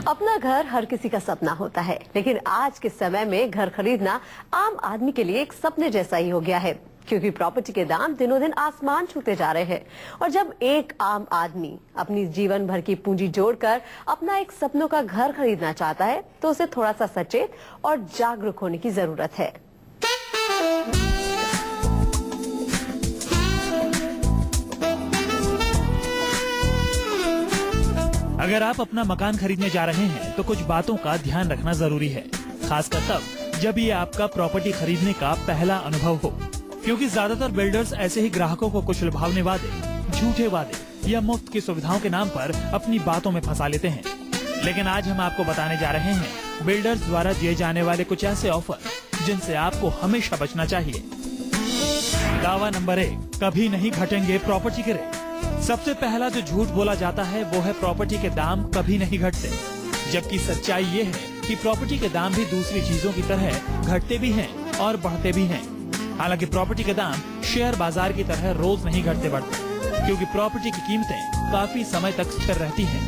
अपना घर हर किसी का सपना होता है, लेकिन आज के समय में घर खरीदना आम आदमी के लिए एक सपने जैसा ही हो गया है, क्योंकि प्रॉपर्टी के दाम दिनों दिन आसमान छूते जा रहे हैं। और जब एक आम आदमी अपनी जीवन भर की पूंजी जोड़कर अपना एक सपनों का घर खरीदना चाहता है, तो उसे थोड़ा सा सचेत और जागरूक होने की जरूरत है। अगर आप अपना मकान खरीदने जा रहे हैं तो कुछ बातों का ध्यान रखना जरूरी है, खासकर तब जब ये आपका प्रॉपर्टी खरीदने का पहला अनुभव हो, क्योंकि ज्यादातर बिल्डर्स ऐसे ही ग्राहकों को कुछ लुभावने वादे, झूठे वादे या मुफ्त की सुविधाओं के नाम पर अपनी बातों में फंसा लेते हैं। लेकिन आज हम आपको बताने जा रहे हैं बिल्डर्स द्वारा दिए जाने वाले कुछ ऐसे ऑफर जिनसे आपको हमेशा बचना चाहिए। दावा नंबर 1, कभी नहीं घटेंगे प्रॉपर्टी के रेट। सबसे पहला जो झूठ बोला जाता है वो है प्रॉपर्टी के दाम कभी नहीं घटते, जबकि सच्चाई ये है कि प्रॉपर्टी के दाम भी दूसरी चीजों की तरह घटते भी हैं और बढ़ते भी हैं। हालांकि प्रॉपर्टी के दाम शेयर बाजार की तरह रोज नहीं घटते बढ़ते, क्योंकि प्रॉपर्टी की कीमतें काफी समय तक स्थिर रहती हैं।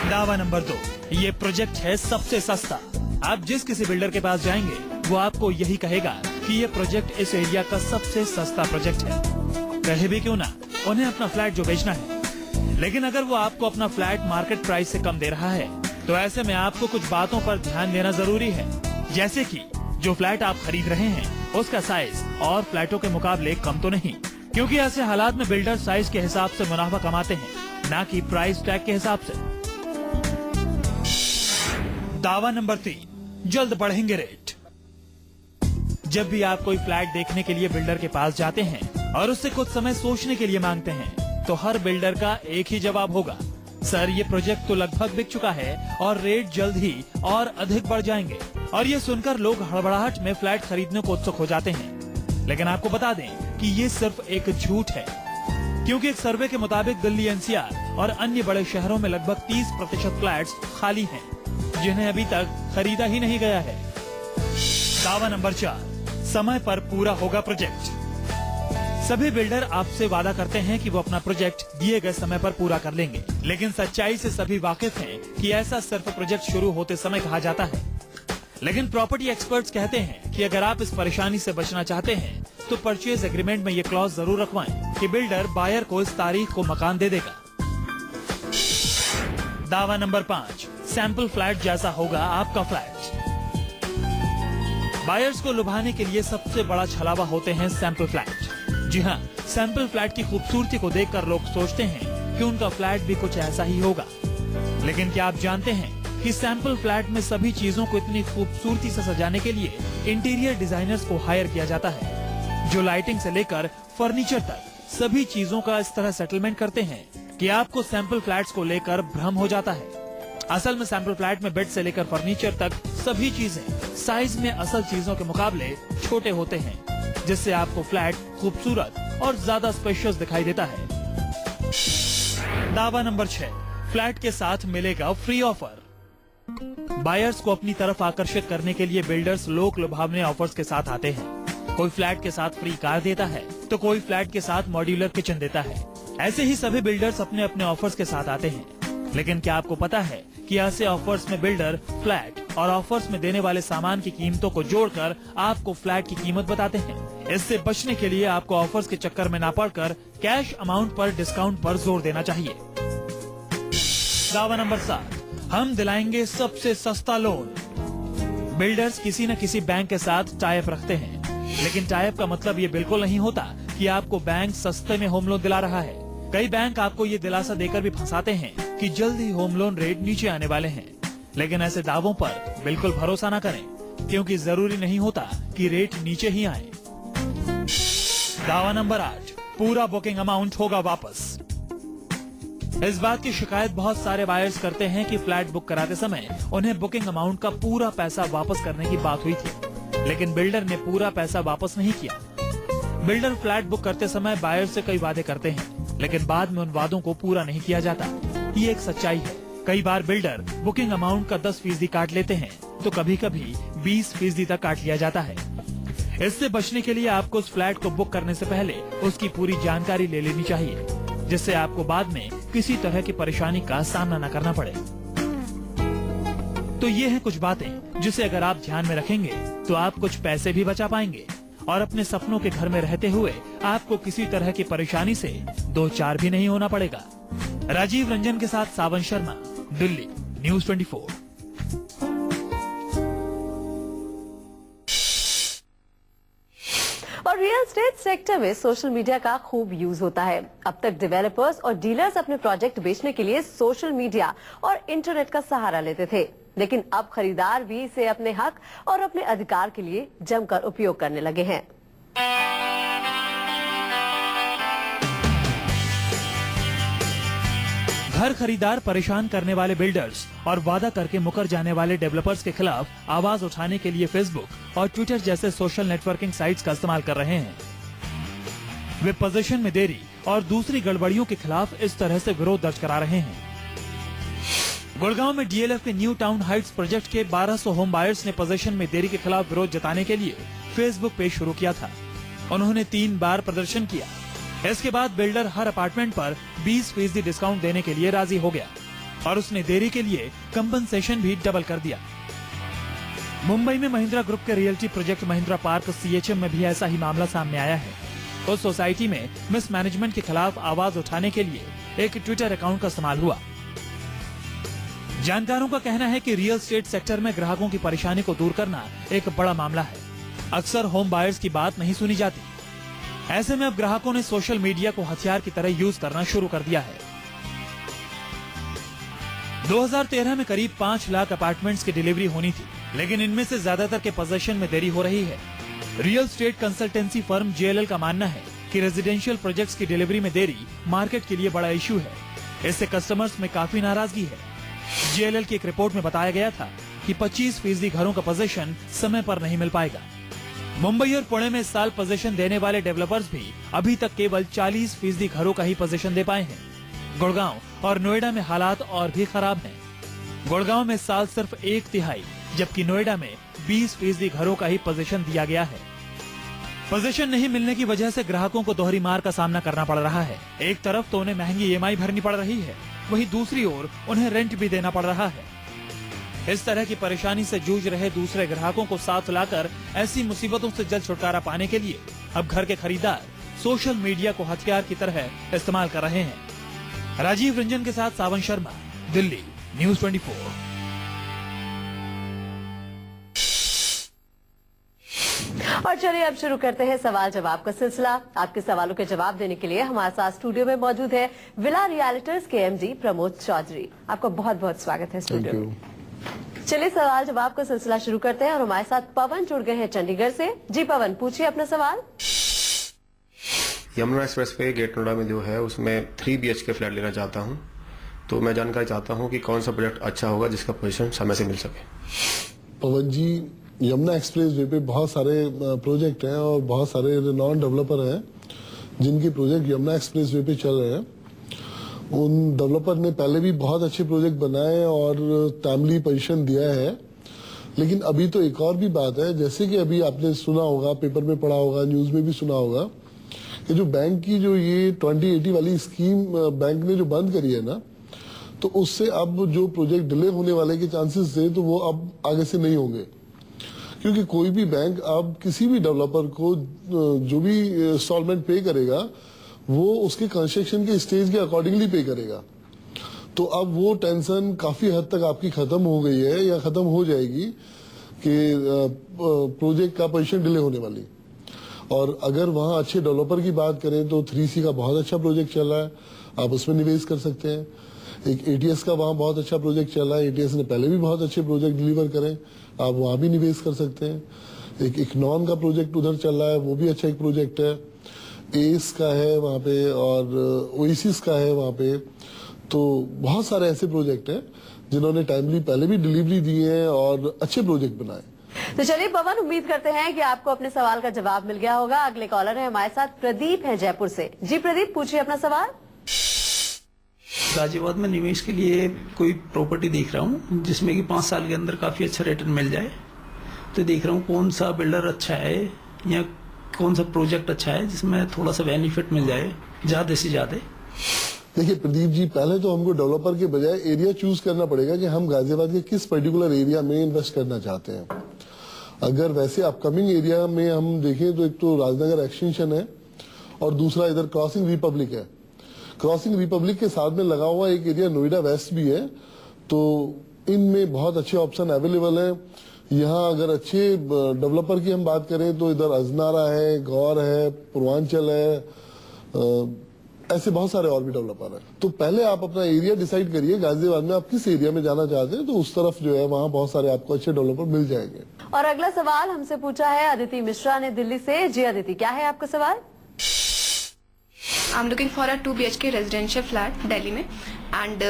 दावा नंबर 2, ये प्रोजेक्ट है सबसे सस्ता। आप जिस किसी बिल्डर के पास जाएंगे वो आपको यही कहेगा कि ये प्रोजेक्ट इस एरिया का सबसे सस्ता प्रोजेक्ट है। कहे भी क्यों ना, उन्हें अपना फ्लैट जो बेचना है। लेकिन अगर वो आपको अपना फ्लैट मार्केट प्राइस से कम दे रहा है, तो ऐसे में आपको कुछ बातों पर ध्यान देना जरूरी है, जैसे कि जो फ्लैट आप खरीद रहे हैं उसका साइज और फ्लैटों के मुकाबले कम तो नहीं, क्योंकि ऐसे हालात में बिल्डर साइज के हिसाब से मुनाफा कमाते हैं, न कि प्राइस टैग के हिसाब से। दावा नंबर 3, जल्द बढ़ेंगे रेट। जब भी आप कोई फ्लैट देखने के लिए बिल्डर के पास जाते हैं और उससे कुछ समय सोचने के लिए मांगते हैं, तो हर बिल्डर का एक ही जवाब होगा, सर ये प्रोजेक्ट तो लगभग बिक चुका है और रेट जल्द ही और अधिक बढ़ जाएंगे। और ये सुनकर लोग हड़बड़ाहट में फ्लैट खरीदने को उत्सुक हो जाते हैं। लेकिन आपको बता दें कि ये सिर्फ एक झूठ है, क्योंकि एक सर्वे के मुताबिक दिल्ली, एनसीआर और अन्य बड़े शहरों में लगभग 30% फ्लैट्स खाली हैं, जिन्हें अभी तक खरीदा ही नहीं गया है। दावा नंबर 4, समय पर पूरा होगा प्रोजेक्ट। सभी बिल्डर आपसे वादा करते हैं कि वो अपना प्रोजेक्ट दिए गए समय पर पूरा कर लेंगे, लेकिन सच्चाई से सभी वाकिफ हैं कि ऐसा सिर्फ प्रोजेक्ट शुरू होते समय कहा जाता है। लेकिन प्रॉपर्टी एक्सपर्ट्स कहते हैं कि अगर आप इस परेशानी से बचना चाहते हैं तो परचेज एग्रीमेंट में ये क्लॉज जरूर रखवाएं कि बिल्डर बायर को इस तारीख को मकान दे देगा। दावा नंबर 5, सैंपल फ्लैट जैसा होगा आपका फ्लैट। बायर्स को लुभाने के लिए सबसे बड़ा छलावा होते हैं सैंपल फ्लैट। जी हाँ, सैंपल फ्लैट की खूबसूरती को देखकर लोग सोचते हैं कि उनका फ्लैट भी कुछ ऐसा ही होगा। लेकिन क्या आप जानते हैं कि सैंपल फ्लैट में सभी चीजों को इतनी खूबसूरती से सजाने के लिए इंटीरियर डिजाइनर्स को हायर किया जाता है, जो लाइटिंग से लेकर फर्नीचर तक सभी चीजों का इस तरह सेटलमेंट करते हैं कि आपको सैंपल फ्लैट्स को लेकर भ्रम हो जाता है। असल में सैंपल फ्लैट में बेड से लेकर फर्नीचर तक सभी चीजें साइज में असल चीजों के मुकाबले छोटे होते हैं, जिससे आपको फ्लैट खूबसूरत और ज्यादा स्पेशियस दिखाई देता है। दावा नंबर 6, फ्लैट के साथ मिलेगा फ्री ऑफर। बायर्स को अपनी तरफ आकर्षित करने के लिए बिल्डर्स लोक लुभावने ऑफर्स के साथ आते हैं। कोई फ्लैट के साथ फ्री कार देता है, तो कोई फ्लैट के साथ मॉड्यूलर किचन देता है। ऐसे ही सभी बिल्डर्स अपने अपने ऑफर्स के साथ आते हैं। लेकिन क्या आपको पता है कि ऐसे ऑफर्स में बिल्डर फ्लैट और ऑफर्स में देने वाले सामान की कीमतों को जोड़कर आपको फ्लैट की कीमत बताते हैं। इससे बचने के लिए आपको ऑफर्स के चक्कर में ना पड़कर कैश अमाउंट पर डिस्काउंट पर जोर देना चाहिए। दावा नंबर 7, हम दिलाएंगे सबसे सस्ता लोन। बिल्डर्स किसी न किसी बैंक के साथ टाई अप रखते हैं, लेकिन टाई अप का मतलब ये बिल्कुल नहीं होता कि आपको बैंक सस्ते में होम लोन दिला रहा है। कई बैंक आपको ये दिलासा देकर भी फंसाते हैं कि जल्द ही होम लोन रेट नीचे आने वाले हैं। लेकिन ऐसे दावों पर बिल्कुल भरोसा न करें, क्योंकि जरूरी नहीं होता कि रेट नीचे ही आए। दावा नंबर 8, पूरा बुकिंग अमाउंट होगा वापस। इस बात की शिकायत बहुत सारे बायर्स करते हैं कि फ्लैट बुक कराते समय उन्हें बुकिंग अमाउंट का पूरा पैसा वापस करने की बात हुई थी, लेकिन बिल्डर ने पूरा पैसा वापस नहीं किया। बिल्डर फ्लैट बुक करते समय बायर से कई वादे करते हैं, लेकिन बाद में उन वादों को पूरा नहीं किया जाता। ये एक सच्चाई है। कई बार बिल्डर बुकिंग अमाउंट का 10% काट लेते हैं, तो कभी कभी 20% तक काट लिया जाता है। इससे बचने के लिए आपको उस फ्लैट को बुक करने से पहले उसकी पूरी जानकारी ले लेनी चाहिए, जिससे आपको बाद में किसी तरह की परेशानी का सामना न करना पड़े। तो ये हैं कुछ बातें जिसे अगर आप ध्यान में रखेंगे तो आप कुछ पैसे भी बचा पाएंगे और अपने सपनों के घर में रहते हुए आपको किसी तरह की परेशानी से दो चार भी नहीं होना पड़ेगा। राजीव रंजन के साथ सावन शर्मा, दिल्ली, न्यूज़ 24। और रियल एस्टेट सेक्टर में सोशल मीडिया का खूब यूज होता है। अब तक डेवलपर्स और डीलर्स अपने प्रोजेक्ट बेचने के लिए सोशल मीडिया और इंटरनेट का सहारा लेते थे, लेकिन अब खरीदार भी इसे अपने हक और अपने अधिकार के लिए जमकर उपयोग करने लगे हैं। घर खरीदार परेशान करने वाले बिल्डर्स और वादा करके मुकर जाने वाले डेवलपर्स के खिलाफ आवाज उठाने के लिए फेसबुक और ट्विटर जैसे सोशल नेटवर्किंग साइट्स का इस्तेमाल कर रहे हैं। वे पोजीशन में देरी और दूसरी गड़बड़ियों के खिलाफ इस तरह से विरोध दर्ज करा रहे हैं। गुड़गांव में डीएलएफ के न्यू टाउन हाइट्स प्रोजेक्ट के 1200 होम बायर्स ने पोजीशन में देरी के खिलाफ विरोध जताने के लिए फेसबुक पेज शुरू किया था। उन्होंने 3 बार प्रदर्शन किया। इसके बाद बिल्डर हर अपार्टमेंट पर 20% डिस्काउंट देने के लिए राजी हो गया और उसने देरी के लिए कंपनसेशन भी डबल कर दिया। मुंबई में महिंद्रा ग्रुप के realty project Mahindra park CHM में भी ऐसा ही मामला सामने आया है। उस सोसाइटी में मिसमैनेजमेंट के खिलाफ आवाज उठाने के लिए एक ट्विटर अकाउंट का इस्तेमाल हुआ। जानकारों का कहना है कि रियल एस्टेट सेक्टर में ग्राहकों की परेशानी को दूर करना एक बड़ा मामला है। अक्सर होम बायर्स की बात नहीं सुनी जाती। ऐसे में अब ग्राहकों ने सोशल मीडिया को हथियार की तरह यूज करना शुरू कर दिया है। 2013 में करीब 5 लाख अपार्टमेंट्स की डिलीवरी होनी थी, लेकिन इनमें से ज्यादातर के पोजीशन में देरी हो रही है। Real estate consultancy firm JLL का मानना है कि रेजिडेंशियल प्रोजेक्ट्स की डिलीवरी में देरी मार्केट के लिए बड़ा इश्यू है। इससे कस्टमर्स में काफी नाराजगी है। जेएलएल की एक रिपोर्ट में बताया गया था कि 25% घरों का पोजीशन समय पर नहीं मिल पाएगा। मुंबई और पुणे में इस साल पोजीशन देने वाले डेवलपर्स भी अभी तक केवल 40% घरों का ही पोजीशन दे पाए हैं। गुड़गांव और नोएडा में हालात और भी खराब हैं। गुड़गांव में इस साल सिर्फ 1/3, जबकि नोएडा में 20% घरों का ही पोजीशन दिया गया है। पोजीशन नहीं मिलने की वजह से ग्राहकों को दोहरी मार का सामना करना पड़ रहा है। एक तरफ तो उन्हें महंगी ईएमआई भरनी पड़ रही है, वहीं दूसरी ओर उन्हें रेंट भी देना पड़ रहा है। इस तरह की परेशानी से जूझ रहे दूसरे ग्राहकों को साथ लाकर ऐसी मुसीबतों से जल्द छुटकारा पाने के लिए अब घर के खरीदार सोशल मीडिया को हथियार की तरह इस्तेमाल कर रहे हैं। राजीव रंजन के साथ सावन शर्मा, दिल्ली, न्यूज़ 24। और चलिए अब शुरू करते हैं सवाल जवाब का सिलसिला। आपके सवालों के जवाब देने के लिए हमारे साथ स्टूडियो में मौजूद है विला रियल्टर्स के एमडी प्रमोद चौधरी। आपका बहुत बहुत स्वागत है स्टूडियो में। चलिए सवाल जवाब का सिलसिला शुरू करते हैं और हमारे साथ पवन जुड़ गए हैं चंडीगढ़ से। जी पवन, पूछिए अपना सवाल। यमुना एक्सप्रेस पे गेट नोएडा में जो है उसमें 3 BHK फ्लैट लेना चाहता हूँ, तो मैं जानकारी चाहता हूँ कि कौन सा प्रोजेक्ट अच्छा होगा जिसका पोजीशन समय से मिल सके। पवन जी, यमुना एक्सप्रेस वे पे बहुत सारे प्रोजेक्ट हैं और बहुत सारे नॉन डेवलपर हैं जिनके प्रोजेक्ट यमुना एक्सप्रेस वे पे चल रहे हैं। उन डेवलपर ने पहले भी बहुत अच्छे प्रोजेक्ट बनाए और टाइमली पोजीशन दिया है, लेकिन अभी तो एक और भी बात है, जैसे कि अभी आपने सुना होगा, पेपर में पढ़ा होगा, न्यूज में भी सुना होगा कि जो बैंक की जो ये 2080 वाली स्कीम बैंक ने जो बंद करी है ना, तो उससे अब जो प्रोजेक्ट डिले होने वाले के चांसेस थे तो वो अब आगे से नहीं होंगे, क्योंकि कोई भी बैंक अब किसी भी डेवलपर को जो भी इंस्टॉलमेंट पे करेगा वो उसके कंस्ट्रक्शन के स्टेज के अकॉर्डिंगली पे करेगा। तो अब वो टेंशन काफी हद तक आपकी खत्म हो गई है या खत्म हो जाएगी कि प्रोजेक्ट का पोजीशन डिले होने वाली। और अगर वहाँ अच्छे डेवलपर की बात करें तो 3C का बहुत अच्छा प्रोजेक्ट चल रहा है, आप उसमें निवेश कर सकते हैं। एक ATS का वहाँ बहुत अच्छा प्रोजेक्ट चल रहा है, ATS ने पहले भी बहुत अच्छे प्रोजेक्ट डिलीवर करे, आप वहाँ भी निवेश कर सकते हैं। एक इकनॉन का प्रोजेक्ट उधर चल रहा है, वो भी अच्छा एक प्रोजेक्ट है। एस का है वहाँ पे और ओएसिस का है वहाँ पे। तो बहुत सारे ऐसे प्रोजेक्ट हैं जिन्होंने टाइमली पहले भी डिलीवरी दी है और अच्छे प्रोजेक्ट बनाए। तो चलिए पवन, उम्मीद करते हैं कि आपको अपने सवाल का जवाब मिल गया होगा। अगले कॉलर है हमारे साथ प्रदीप है जयपुर से। जी प्रदीप, पूछिए अपना सवाल। गाजियाबाद में निवेश के लिए कोई प्रॉपर्टी देख रहा हूँ जिसमें कि 5 साल के अंदर काफी अच्छा रिटर्न मिल जाए, तो देख रहा हूँ कौन सा बिल्डर अच्छा है या कौन सा प्रोजेक्ट अच्छा है जिसमें थोड़ा सा बेनिफिट मिल जाए ज्यादा से ज्यादा। देखिए प्रदीप जी, पहले तो हमको डेवलपर के बजाय एरिया चूज करना पड़ेगा कि हम गाजियाबाद के किस पर्टिकुलर एरिया में इन्वेस्ट करना चाहते हैं। अगर वैसे अपकमिंग एरिया में हम देखें तो एक तो राजनगर एक्सटेंशन है और दूसरा इधर क्रॉसिंग रिपब्लिक है। क्रॉसिंग रिपब्लिक के साथ में लगा हुआ एक एरिया नोएडा वेस्ट भी है, तो इनमें बहुत अच्छे ऑप्शन अवेलेबल है। यहाँ अगर अच्छे डेवलपर की हम बात करें तो इधर अजनारा है, गौर है, पूर्वांचल है, ऐसे बहुत सारे और भी डेवलपर हैं। तो पहले आप अपना एरिया डिसाइड करिए, गाजियाबाद में आप किस एरिया में जाना चाहते हैं, तो उस तरफ जो है वहाँ बहुत सारे आपको अच्छे डेवलपर मिल जाएंगे। और अगला सवाल हमसे पूछा है अदिति मिश्रा ने दिल्ली से। जी अदिति, क्या है आपका सवाल? I am looking for a 2 BHK residential flat Delhi में एंड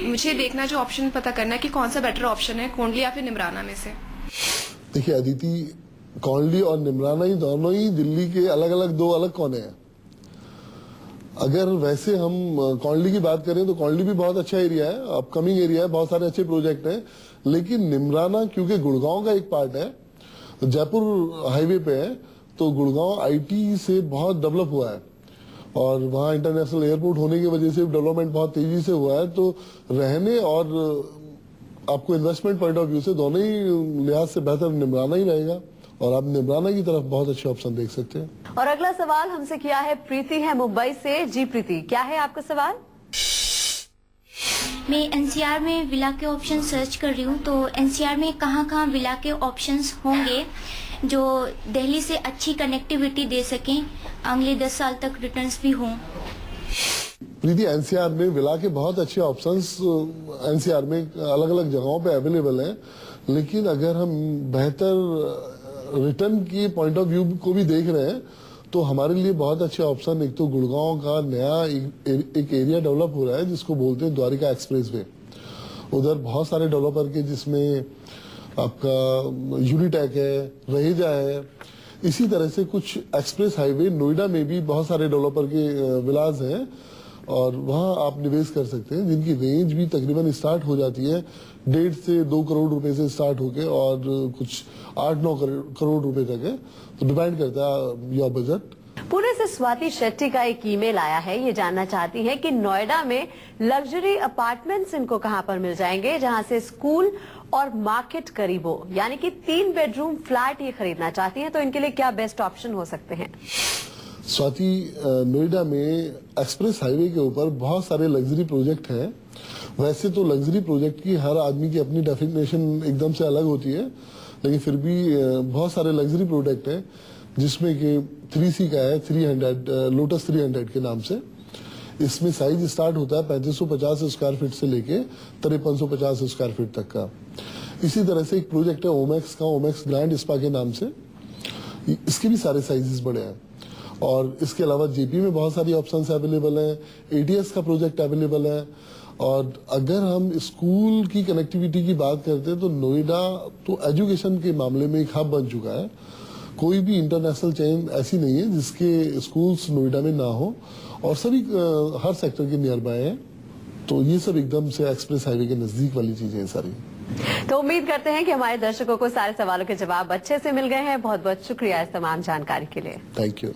मुझे देखना जो ऑप्शन पता करना है कि कौन सा बेटर ऑप्शन है, कोंडली या फिर निमराना में से। देखिए अदिति, कोंडली और निमराना ही दोनों ही दिल्ली के अलग अलग दो अलग कोने हैं। अगर वैसे हम कोंडली की बात करें तो कोंडली भी बहुत अच्छा एरिया है, अपकमिंग एरिया है, बहुत सारे अच्छे प्रोजेक्ट हैं। लेकिन निमराना क्योंकि गुड़गांव का एक पार्ट है, जयपुर हाईवे पे है, तो गुड़गांव आईटी से बहुत डेवलप हुआ है और वहाँ इंटरनेशनल एयरपोर्ट होने की वजह से डेवलपमेंट बहुत तेजी से हुआ है। तो रहने और आपको इन्वेस्टमेंट पॉइंट ऑफ व्यू से दोनों ही लिहाज से बेहतर निमराना ही रहेगा और आप निमराना की तरफ बहुत अच्छे ऑप्शन देख सकते हैं। और अगला सवाल हमसे किया है प्रीति है मुंबई से। जी प्रीति, क्या है आपका सवाल? मैं एनसीआर में विला के ऑप्शन सर्च कर रही हूँ, तो एनसीआर में कहाँ विला के ऑप्शंस होंगे जो दिल्ली से अच्छी कनेक्टिविटी दे सकें, अगले 10 साल तक रिटर्न्स भी हों। प्रीति, एनसीआर में विला के बहुत अच्छे ऑप्शंस एनसीआर में अलग अलग जगहों पे अवेलेबल हैं, लेकिन अगर हम बेहतर रिटर्न की पॉइंट ऑफ व्यू को भी देख रहे हैं तो हमारे लिए बहुत अच्छे ऑप्शन, एक तो गुड़गांव का नया एक एरिया डेवलप हो रहा है जिसको बोलते हैं द्वारिका एक्सप्रेसवे। उधर बहुत सारे डेवलपर के, जिसमें आपका यूनिटेक है, रहेजा है, इसी तरह से कुछ एक्सप्रेस हाईवे नोएडा में भी बहुत सारे डेवलपर के विलास हैं और वहाँ आप निवेश कर सकते हैं, जिनकी रेंज भी तकरीबन स्टार्ट हो जाती है 1.5 से 2 करोड़ रुपए से स्टार्ट होके और कुछ 8-9 करोड़ रुपए तक है। तो डिपेंड करता है योर बजट। पुणे से स्वाति शेट्टी का एक ईमेल आया है, ये जानना चाहती है कि नोएडा में लग्जरी अपार्टमेंट्स इनको कहां पर मिल जाएंगे जहां से स्कूल और मार्केट करीब हो, यानी कि 3 बेडरूम फ्लैट ये खरीदना चाहती हैं, तो इनके लिए क्या बेस्ट ऑप्शन हो सकते हैं? स्वाति, नोएडा में एक्सप्रेस हाईवे के ऊपर बहुत सारे लग्जरी प्रोजेक्ट हैं। वैसे तो लग्जरी प्रोजेक्ट की हर आदमी की अपनी डेफिनेशन एकदम से अलग होती है, लेकिन फिर भी बहुत सारे लग्जरी प्रोडक्ट हैं जिसमें कि 3C का है 300, लोटस 300 के नाम से। इसमें साइज स्टार्ट होता है 3550 स्क्वायर फीट से लेके 5350 स्क्वायर फीट तक का। इसी तरह से एक प्रोजेक्ट है ओमेक्स का, ओमेक्स ग्रैंड स्पा के नाम से, इसके भी सारे साइजेस बड़े हैं। और इसके अलावा जेपी में बहुत सारी ऑप्शंस अवेलेबल हैं, एटीएस का प्रोजेक्ट अवेलेबल है। और अगर हम स्कूल की कनेक्टिविटी की बात करते हैं तो नोएडा तो एजुकेशन के मामले में एक हब बन चुका है। कोई भी इंटरनेशनल चेन ऐसी नहीं है जिसके स्कूल्स नोएडा में ना हो, और सभी हर सेक्टर के नियर बाय हैं। तो ये सब एकदम से एक्सप्रेस हाईवे के नजदीक वाली चीजें हैं सारी। तो उम्मीद करते हैं कि हमारे दर्शकों को सारे सवालों के जवाब अच्छे से मिल गए हैं। बहुत बहुत शुक्रिया इस तमाम जानकारी के लिए। Thank you.